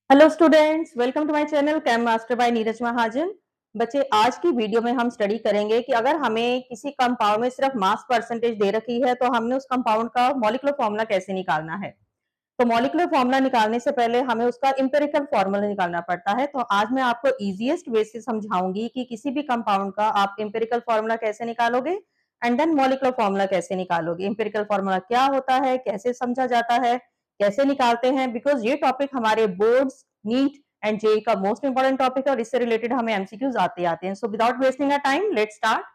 Hello students, welcome to my channel chem master by Neeraj Mahajan. बच्चे, आज की वीडियो में हम स्टडी करेंगे कि अगर हमें किसी कंपाउंड में सिर्फ मास परसेंटेज दे रखी है तो हमने उस कंपाउंड का मॉलिक्यूलर फॉर्मूला कैसे निकालना है। तो मॉलिक्यूलर फॉर्मूला निकालने से पहले हमें उसका एम्पिरिकल फॉर्मूला निकालना पड़ता है। तो आज मैं आपको इजीएस्ट वे से समझाऊंगी कि किसी भी कंपाउंड का आप एम्पिरिकल फॉर्मूला कैसे निकालोगे एंड देन मॉलिक्यूलर फॉर्मूला कैसे निकालोगे। एम्पिरिकल फॉर्मूला क्या होता है, कैसे समझा जाता है, कैसे निकालते हैं, बिकॉज ये टॉपिक हमारे बोर्ड्स, नीट एंड जेई का मोस्ट इंपॉर्टेंट टॉपिक है और इससे रिलेटेड हमें एमसीक्यूज आते हैं। So without wasting a time, let's start.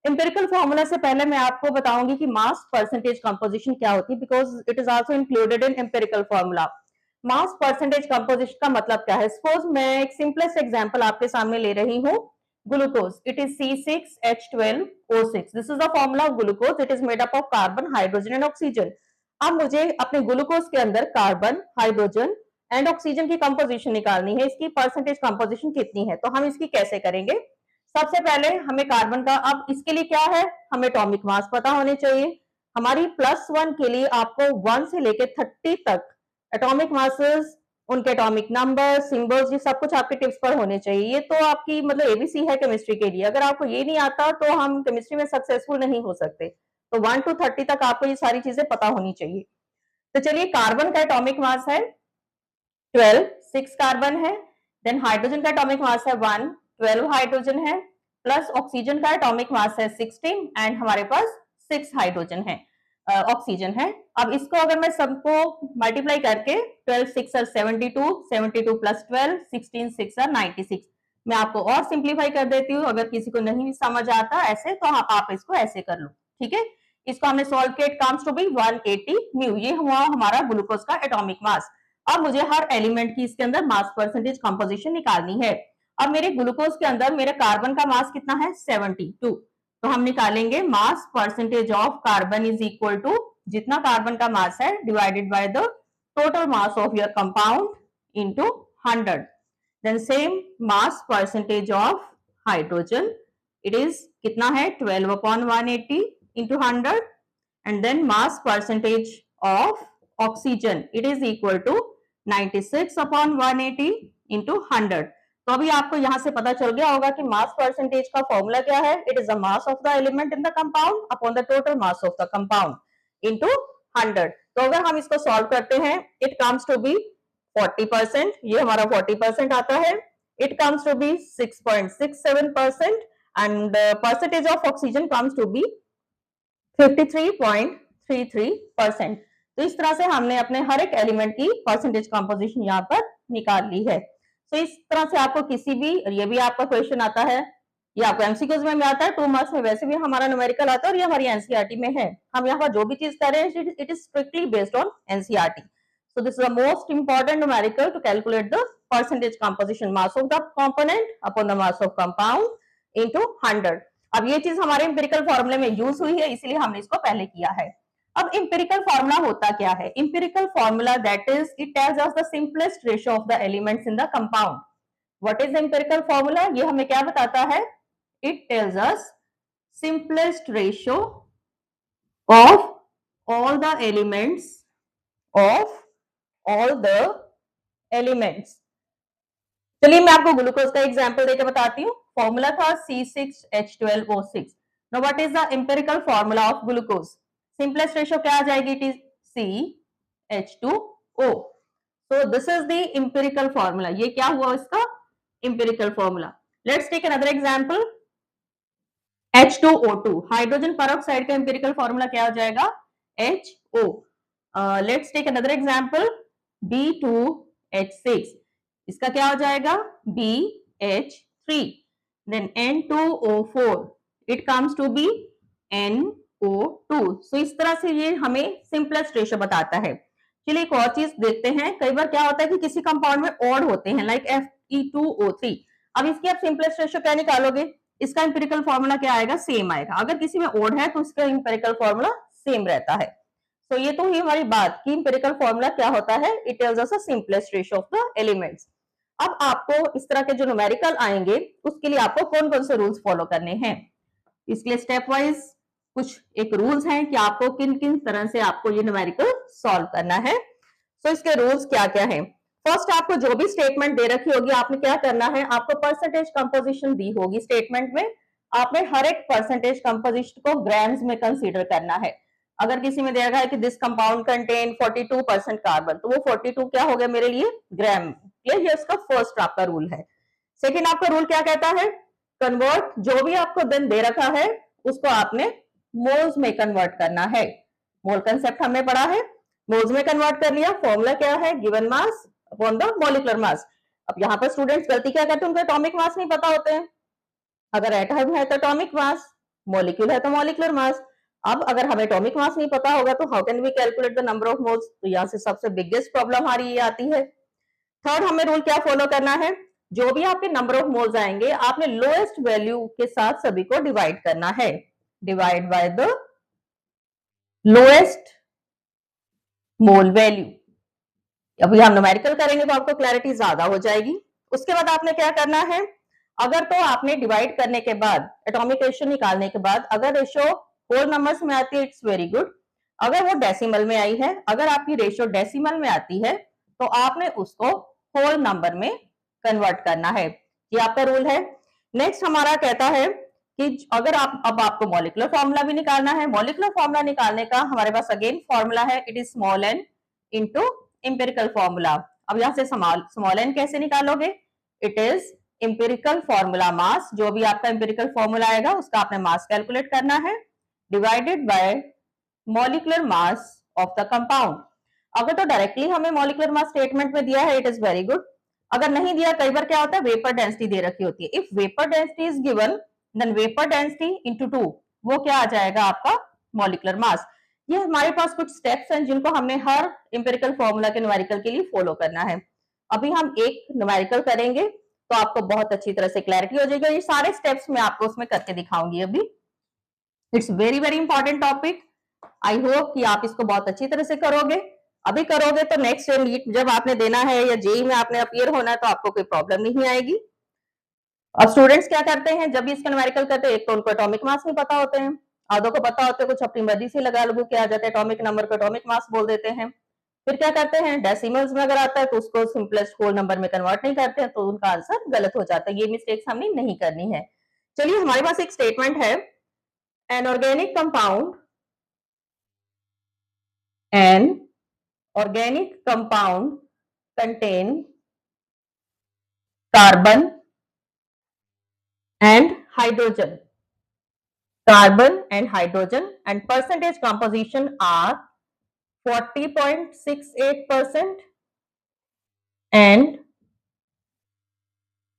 Empirical formula से पहले मैं आपको बताऊंगी कि मास परसेंटेज कंपोजिशन क्या होती है, because it is also included in empirical formula. Mass percentage composition का मतलब क्या है? सपोज मैं एक सिंपलेस्ट एग्जांपल आपके सामने ले रही हूँ। Glucose, it is C6H12O6। This is the formula of glucose. It is made up of carbon, hydrogen and oxygen. अब मुझे अपने ग्लूकोज के अंदर कार्बन, हाइड्रोजन एंड ऑक्सीजन की कंपोजिशन निकालनी है। इसकी परसेंटेज कंपोजिशन कितनी है, तो हम इसकी कैसे करेंगे? सबसे पहले हमें कार्बन का, अब इसके लिए क्या है, हमें एटॉमिक मास पता होने चाहिए। हमारी +1 के लिए आपको 1 से लेकर 30 तक एटॉमिक मासेस, उनके एटॉमिक नंबर, सिंबल्स, ये सब कुछ आपके टिप्स पर होने चाहिए। ये तो आपकी मतलब एबीसी है केमिस्ट्री के लिए। अगर आपको ये नहीं आता तो हम केमिस्ट्री में सक्सेसफुल नहीं हो सकते। तो 1 to 30 तक आपको ये सारी चीजें पता होनी चाहिए। तो चलिए, कार्बन का एटॉमिक मास है 12, 6 कार्बन है। देन हाइड्रोजन का एटॉमिक मास है 1, 12 हाइड्रोजन है। प्लस ऑक्सीजन का एटॉमिक मास है 16 एंड हमारे पास 6 हाइड्रोजन है, ऑक्सीजन है। अब इसको अगर मैं सबको मल्टीप्लाई करके 12 6 are 72, 72 plus 12, 16 6 are 96। मैं आपको और सिंप्लीफाई कर देती हूँ, अगर किसी को नहीं समझ आता ऐसे तो आप इसको ऐसे कर लो। ठीक है, इसको हमने सॉल्व किया, it comes to be 180 mu. ये हुआ हमारा ग्लूकोज का एटॉमिक मास। अब मुझे हर एलिमेंट की इसके अंदर मास परसेंटेज कंपोजिशन निकालनी है। अब मेरे ग्लूकोज के अंदर मेरे कार्बन का मास कितना है? 72। तो हम निकालेंगे mass percentage of carbon is equal to जितना कार्बन का मास है divided by the total mass of your compound into 100। Then same mass percentage of hydrogen, it is कितना है? 12 upon 180 into 100। and then mass percentage of oxygen, it is equal to 96 upon 180 into 100। तो अभी आपको यहां से पता चल गया होगा कि मास परसेंटेज का फॉर्मूला क्या है। It is the mass of the element in the compound upon the total mass of the compound into 100। तो अगर हम इसको सॉल्व करते हैं, इट कम्स टू बी 40%। ये हमारा 40% आता है। It comes to be 6.67% and percentage of oxygen comes to be 53.33%। तो इस तरह से हमने अपने हर एक एलिमेंट की परसेंटेज कंपोजिशन यहाँ पर निकाल ली है। तो इस तरह से आपको किसी भी, ये भी आपका क्वेश्चन आता है, ये आपको एमसीक्यूज में आता है, 2 मार्क्स में वैसे भी हमारा न्यूमेरिकल आता है और ये हमारी एनसीईआरटी में है। हम यहाँ पर जो भी चीज कर रहे हैं, it is strictly based on NCERT. So this is the most important numerical to calculate the percentage composition, mass of the component upon the mass of compound into 100। अब ये चीज हमारे इंपेरिकल फॉर्मूले में यूज हुई है, इसलिए हमने इसको पहले किया है। अब इंपेरिकल फॉर्मूला होता क्या है? Empirical formula that is, it tells us the simplest ratio of the elements in the compound. What is empirical formula? ये हमें क्या बताता है? It tells us simplest ratio of all the elements, of all the elements. चलिए मैं आपको glucose का example देकर बताती हूँ। फॉर्मूला था C6H12O6। Now what is the empirical formula of glucose? Simplest ratio क्या आ जाएगी? It is CH2O। So this is the empirical formula. ये क्या हुआ इसका? Empirical formula. Let's take another example, H2O2। Hydrogen peroxide का एम्पिरिकल फॉर्मूला क्या हो जाएगा? HO। Let's take another example, B2H6। इसका क्या हो जाएगा? BH3। Then N2O4, it comes to be NO2। सो इस तरह से ये हमें सिंपलेस्ट रेशियो बताता है। चलिए एक और चीज देखते हैं। कई बार क्या होता है कि किसी कंपाउंड में ऑड होते हैं, लाइक Fe2O3। अब इसकी आप सिंपलेस्ट रेशियो क्या निकालोगे? इसका इंपेरिकल फॉर्मूला क्या आएगा? सेम आएगा। अगर किसी में ओड है तो इसका इंपेरिकल फॉर्मूला सेम रहता है। तो ये तो हुई हमारी बात कि इंपेरिकल फॉर्मूला क्या होता है। It tells us the simplest ratio of the elements. अब आपको इस तरह के जो न्यूमेरिकल आएंगे उसके लिए आपको कौन कौन से रूल्स फॉलो करने हैं, इसके लिए स्टेप वाइज कुछ एक रूल्स हैं कि आपको किन किन तरह से आपको ये न्यूमेरिकल सॉल्व करना है। तो इसके रूल्स क्या क्या हैं? फर्स्ट आपको जो भी स्टेटमेंट दे रखी होगी आपने क्या करना है, आपको परसेंटेज कंपोजिशन दी होगी स्टेटमेंट में, आपने हर एक परसेंटेज कंपोजिशन को ग्राम्स में कंसीडर करना है। अगर किसी में दे रखा है कि दिस कंपाउंड कंटेन 42% कार्बन, तो वो 42 क्या हो गया मेरे लिए, ग्राम। ये उसका फर्स्ट आपका रूल है। सेकेंड आपका रूल क्या कहता है, कन्वर्ट जो भी आपको देन दे रखा है उसको आपने मोल्स में कन्वर्ट करना है। मोल कंसेप्ट हमने पढ़ा है, मोल्स में कन्वर्ट कर लिया। फॉर्मूला क्या है, given mass upon the molecular mass. अब यहाँ पर स्टूडेंट्स गलती क्या करते हैं, उनको एटॉमिक मास नहीं पता होते हैं। अगर एटम है तो एटॉमिक मास, मॉलिक्यूल है तो मॉलिक्यूलर मास। अब अगर हमें एटॉमिक मास नहीं पता होगा तो how can we calculate the number of moles, तो यहाँ से सबसे बिगेस्ट प्रॉब्लम हमारी ये आती है। थर्ड हमें रूल क्या फॉलो करना है, जो भी आपके नंबर ऑफ मोल्स आएंगे आपने लोएस्ट वैल्यू के साथ सभी को डिवाइड करना है। Divide by the lowest mole value. अभी हम न्यूमेरिकल करेंगे तो आपको क्लैरिटी ज्यादा हो जाएगी। उसके बाद आपने क्या करना है, अगर तो आपने डिवाइड करने के बाद एटॉमिक रेशियो निकालने के बाद अगर रेशियो होल नंबर्स में आती है इट्स वेरी गुड, अगर वो डेसिमल में आई है, अगर आपकी रेशियो डेसिमल में आती है तो आपने उसको होल नंबर में कन्वर्ट करना है। ये आपका रूल है। नेक्स्ट हमारा कहता है कि अगर आप अब आपको मॉलिक्यूलर फॉर्मूला भी निकालना है। मॉलिक्यूलर फॉर्मूला निकालने का हमारे पास अगेन फॉर्मूला है, it is small n into empirical formula. अब यहां से स्मॉल एन कैसे निकालोगे, it is empirical formula mass, जो भी आपका इंपेरिकल फॉर्मूला आएगा उसका आपने मास कैलकुलेट करना है, divided bye molecular mass of the compound. अगर तो डायरेक्टली हमें मॉलिक्यूलर मास स्टेटमेंट में दिया है इट इज वेरी गुड, अगर नहीं दिया कई बार क्या होता है वेपर डेंसिटी दे रखी होती है। If vapour density is given then vapour density into 2 वो क्या आ जाएगा आपका मॉलिक्यूलर मास। ये हमारे पास कुछ स्टेप्स हैं जिनको हमने हर इंपेरिकल फॉर्मूला के न्यूमेरिकल के लिए फॉलो करना है। अभी हम एक न्यूमेरिकल करेंगे तो आपको बहुत अच्छी तरह से क्लैरिटी हो जाएगी। ये सारे स्टेप्स मैं आपको उसमें करके दिखाऊंगी अभी। It's very very important topic, I hope कि आप इसको बहुत अच्छी तरह से करोगे। अभी करोगे तो नेक्स्ट नीट जब आपने देना है या जेई में आपने अपीयर होना है तो आपको कोई प्रॉब्लम नहीं आएगी। अब स्टूडेंट्स क्या करते हैं जब भी इसका न्यूमेरिकल करते हैं, एक तो उनको एटॉमिक मास नहीं पता होते हैं, आधों को पता होते हैं, कुछ अपनी मर्जी से लगा लगू के आ जाते हैं, एटॉमिक नंबर को एटॉमिक मास बोल देते हैं। फिर क्या करते हैं, डेसिमल्स में अगर आता है तो उसको सिंपलेस्ट होल नंबर में कन्वर्ट नहीं करते हैं, तो उनका आंसर गलत हो जाता है। ये मिस्टेक्स हमने नहीं करनी है। चलिए हमारे पास एक स्टेटमेंट है, an organic compound, an organic compound contain carbon and hydrogen, and percentage composition are 40.68% and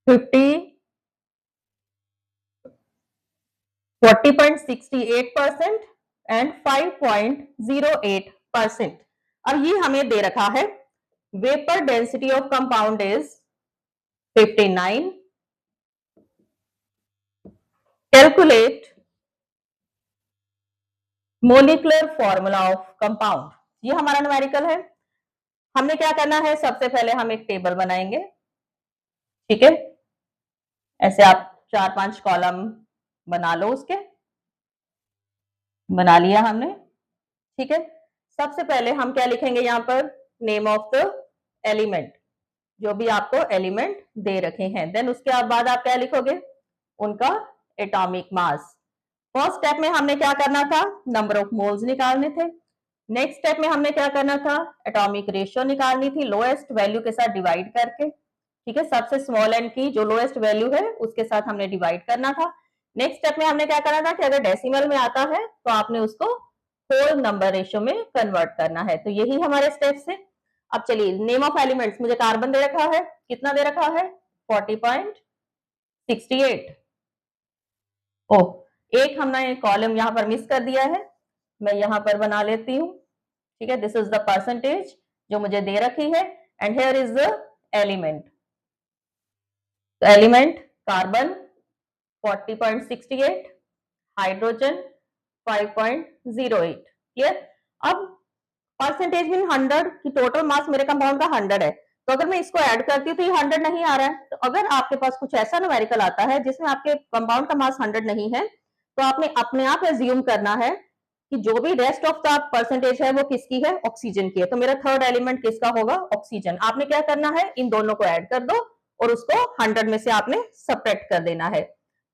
40.68% and 5.08%। अब ये हमें दे रखा है vapour density of compound is 59, calculate molecular formula of compound. ये हमारा न्यूमेरिकल है। हमने क्या करना है, सबसे पहले हम एक टेबल बनाएंगे, ठीक है, ऐसे आप 4-5 कॉलम बना लो, उसके बना लिया हमने, ठीक है। सबसे पहले हम क्या लिखेंगे यहाँ पर, नेम ऑफ द एलिमेंट, जो भी आपको एलिमेंट दे रखे हैं। देन उसके बाद आप क्या लिखोगे, उनका एटॉमिक मास। फर्स्ट स्टेप में हमने क्या करना था, नंबर ऑफ मोल्स निकालने थे। नेक्स्ट स्टेप में हमने क्या करना था, एटॉमिक रेशियो निकालनी थी लोएस्ट वैल्यू के साथ डिवाइड करके, ठीक है। सबसे स्मॉल एन की जो लोएस्ट वैल्यू है उसके साथ हमने डिवाइड करना था। नेक्स्ट स्टेप में हमने क्या करना था कि अगर डेसिमल में आता है तो आपने उसको होल नंबर रेशियो में कन्वर्ट करना है। तो यही हमारे स्टेप्स है। अब चलिए, नेम ऑफ एलिमेंट्स, मुझे कार्बन दे रखा है, कितना दे रखा है, 40.68। ओ, एक हमने कॉलम यहाँ पर मिस कर दिया है, मैं यहाँ पर बना लेती हूँ, ठीक है। दिस इज द परसेंटेज जो मुझे दे रखी है, and here is the element. तो एलिमेंट कार्बन 40.68, हाइड्रोजन 5.08, क्लियर। अब परसेंटेज मीन 100 की टोटल मास मेरे कंपाउंड का 100 है, तो अगर मैं इसको ऐड करती हूँ तो ये 100 नहीं आ रहा है। तो अगर आपके पास कुछ ऐसा न्यूमेरिकल आता है जिसमें आपके कंपाउंड का मास 100 नहीं है, तो आपने अपने आप एज्यूम करना है कि जो भी रेस्ट ऑफ द परसेंटेज है वो किसकी है, ऑक्सीजन की है। तो मेरा थर्ड एलिमेंट किसका होगा, ऑक्सीजन। आपने क्या करना है, इन दोनों को ऐड कर दो और उसको 100 में से आपने सब्ट्रैक्ट कर देना है।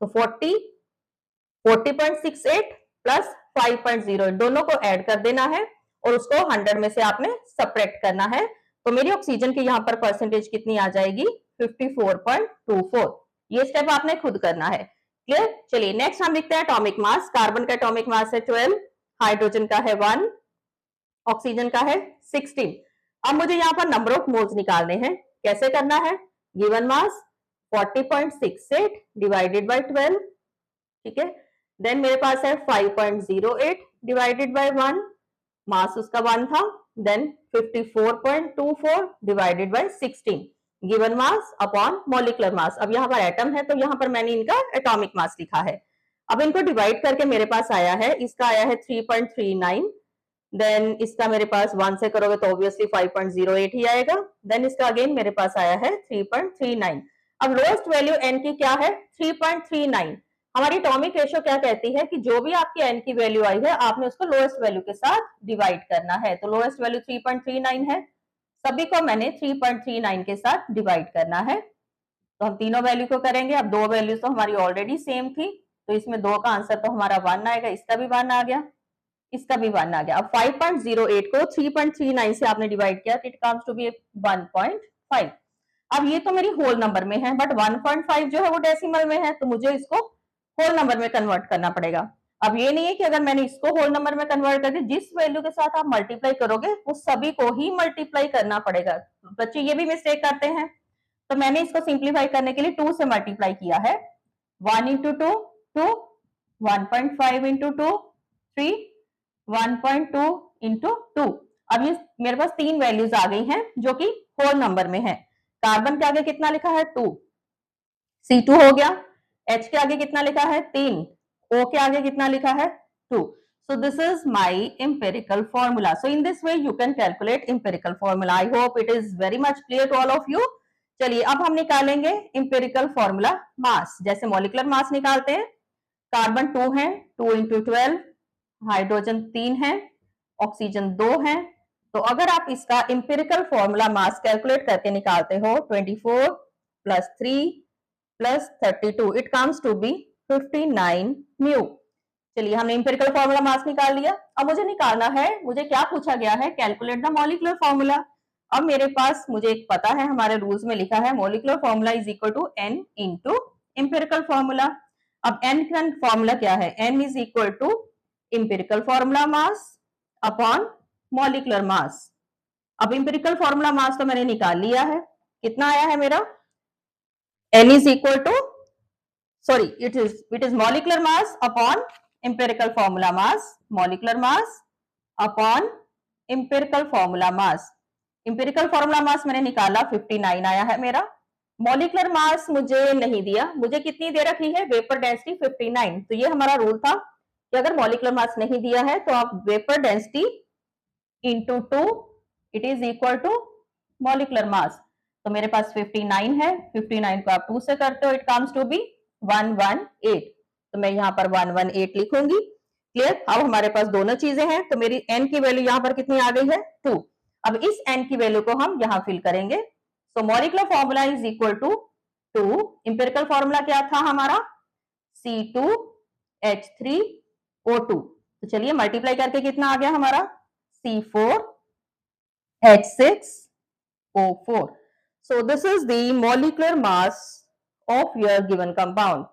तो 40.68 प्लस 5.08 दोनों को ऐड कर देना है और उसको 100 में से आपने सब्ट्रैक्ट करना है। तो मेरी ऑक्सीजन की यहाँ पर परसेंटेज कितनी आ जाएगी, 54.24। ये स्टेप आपने खुद करना है। क्लियर। चलिए नेक्स्ट हम लिखते हैं एटॉमिक मास। कार्बन का एटॉमिक मास है 12, हाइड्रोजन का है 1, ऑक्सीजन का है 16। अब मुझे यहाँ पर नंबर ऑफ मोल्स निकालने हैं। कैसे करना है, गिवन मास 40.68 डिवाइडेड बाय 12, ठीक है। देन मेरे पास है 5.08 डिवाइडेड बाय 1, मास उसका 1 था। Then 54.24 divided by 16, given mass upon molecular mass. अब यहाँ पर एटम है तो यहाँ पर मैंने इनका एटॉमिक मास लिखा है। अब इनको डिवाइड करके मेरे पास आया है, इसका आया है 3.39, देन इसका मेरे पास 1 से करोगे तो ऑब्वियसली 5.08 ही आएगा। देन इसका अगेन मेरे पास आया है 3.39। अब लोएस्ट वैल्यू n की क्या है, 3.39। हमारी एटॉमिक रेशियो क्या कहती है कि जो भी आपकी n की वैल्यू आई है आपने उसको लोएस्ट वैल्यू के साथ डिवाइड करना है। तो लोएस्ट वैल्यू 3.39 है, सभी को मैंने 3.39 के साथ डिवाइड करना है। तो हम तीनों वैल्यू को करेंगे। अब दो वैल्यूज तो हमारी ऑलरेडी सेम थी, तो इसमें 2 का आंसर तो हमारा 1 आएगा, इसका भी 1 आ गया, इसका भी 1 आ गया। अब 5.08 को 3.39 से आपने डिवाइड किया, इट कम्स टू बी 1.5। अब ये तो मेरी होल नंबर में है, बट 1.5 जो है वो डेसिमल में है, तो मुझे इसको होल नंबर में कन्वर्ट करना पड़ेगा। अब ये नहीं है कि अगर मैंने इसको होल नंबर में कन्वर्ट करके जिस वैल्यू के साथ आप मल्टीप्लाई करोगे वो सभी को ही मल्टीप्लाई करना पड़ेगा। बच्चे ये भी मिस्टेक करते हैं। तो मैंने इसको सिंप्लीफाई करने के लिए 2 से मल्टीप्लाई किया है। 1 इंटू 2 2, 1.5 इंटू 2 3, 1.2 इंटू 2। अब ये मेरे पास 3 वैल्यूज आ गई हैं जो कि होल नंबर में है। कार्बन के आगे कितना लिखा है 2, C2 हो गया। H के आगे कितना लिखा है 3, O के आगे कितना लिखा है 2। So this is my empirical formula. So in this way you can calculate empirical formula. I hope it is very much clear to all of you. चलिए अब हम निकालेंगे empirical formula mass। जैसे मॉलिक्यूलर मास निकालते हैं, carbon 2 है, 2 into 12, hydrogen 3 है, oxygen 2 है। तो अगर आप इसका इंपेरिकल फॉर्मूला मास कैलकुलेट करके निकालते हो 24 plus 3 plus 32, it comes to be 59 mu. चलिए हमने इंपेरिकल फॉर्मूला मास निकाल लिया। अब मुझे निकालना है, मुझे क्या पूछा गया है, कैलकुलेट द मॉलिक्यूलर फॉर्मूला। अब मेरे पास मुझे एक पता है, हमारे रूल्स में लिखा है molecular formula is equal to n into empirical formula. अब n का फॉर्मूला क्या है, n is equal to empirical formula mass upon molecular mass. अब इंपेरिकल फॉर्मूला मास तो मैंने निकाल लिया है, कितना आया है मेरा, n is equal to, sorry, it is molecular mass upon empirical formula mass, molecular mass upon empirical formula mass। empirical formula mass मैंने निकाला 59 आया है मेरा। molecular mass मुझे नहीं दिया, मुझे कितनी दे रखी है, वेपर डेंसिटी 59। तो ये हमारा रूल था कि अगर molecular mass नहीं दिया है तो आप vapour density into 2 it is equal to molecular mass. तो मेरे पास 59 है, 59 को आप 2 से करते हो, इट कम्स टू बी 118। तो मैं यहाँ पर 118 लिखूंगी। क्लियर। अब हमारे पास दोनों चीजें हैं, तो मेरी n की वैल्यू यहाँ पर कितनी आ गई है 2। अब इस n की वैल्यू को हम यहाँ फिल करेंगे। So molecular formula is equal to 2, empirical formula क्या था हमारा, C2H3O2। तो चलिए मल्टीप्लाई करके कितना आ गया हमारा, C4H6O4। So this is the molecular mass of your given compound.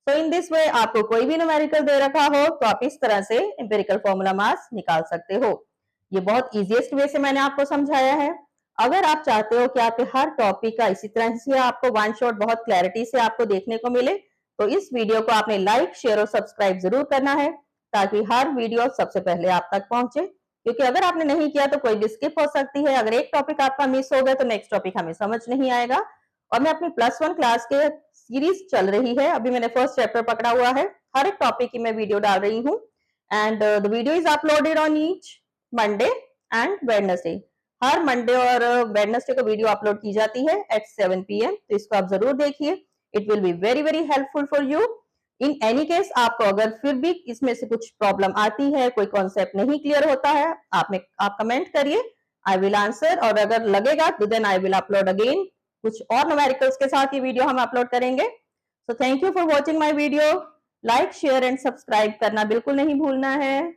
So in this way आपको कोई भी न्यूमेरिकल दे रखा हो तो आप इस तरह से एम्पिरिकल फॉर्मूला मास निकाल सकते हो। ये बहुत इजीएस्ट वे से मैंने आपको समझाया है। अगर आप चाहते हो कि आपके हर टॉपिक का इसी तरह से आपको वन शॉट बहुत क्लैरिटी से आपको देखने को मिले, तो इस वीडियो को आपने लाइक, शेयर और सब्सक्राइब जरूर करना है ताकि हर वीडियो सबसे पहले आप तक पहुंचे। क्योंकि अगर आपने नहीं किया तो कोई भी स्किप हो सकती है। अगर एक टॉपिक आपका मिस हो गया तो नेक्स्ट टॉपिक हमें समझ नहीं आएगा। और मैं अपनी +1 क्लास के सीरीज चल रही है, अभी मैंने फर्स्ट चैप्टर पकड़ा हुआ है, हर एक टॉपिक की मैं वीडियो डाल रही हूँ। And the video is uploaded on each Monday and Wednesday. Her Monday और वेडनेसडे को वीडियो अपलोड की जाती है एट 7 PM। तो इसको आप जरूर देखिए, it will be very very helpful for you. In any case आपको अगर फिर भी इसमें से कुछ प्रॉब्लम आती है, कोई कॉन्सेप्ट नहीं क्लियर होता है, आप कमेंट करिए, आई विल आंसर। और अगर लगेगा तो then I will upload again, कुछ और न्यूमेरिकल्स के साथ ये वीडियो हम अपलोड करेंगे। So thank you for watching my video. Like share and subscribe करना बिल्कुल नहीं भूलना है।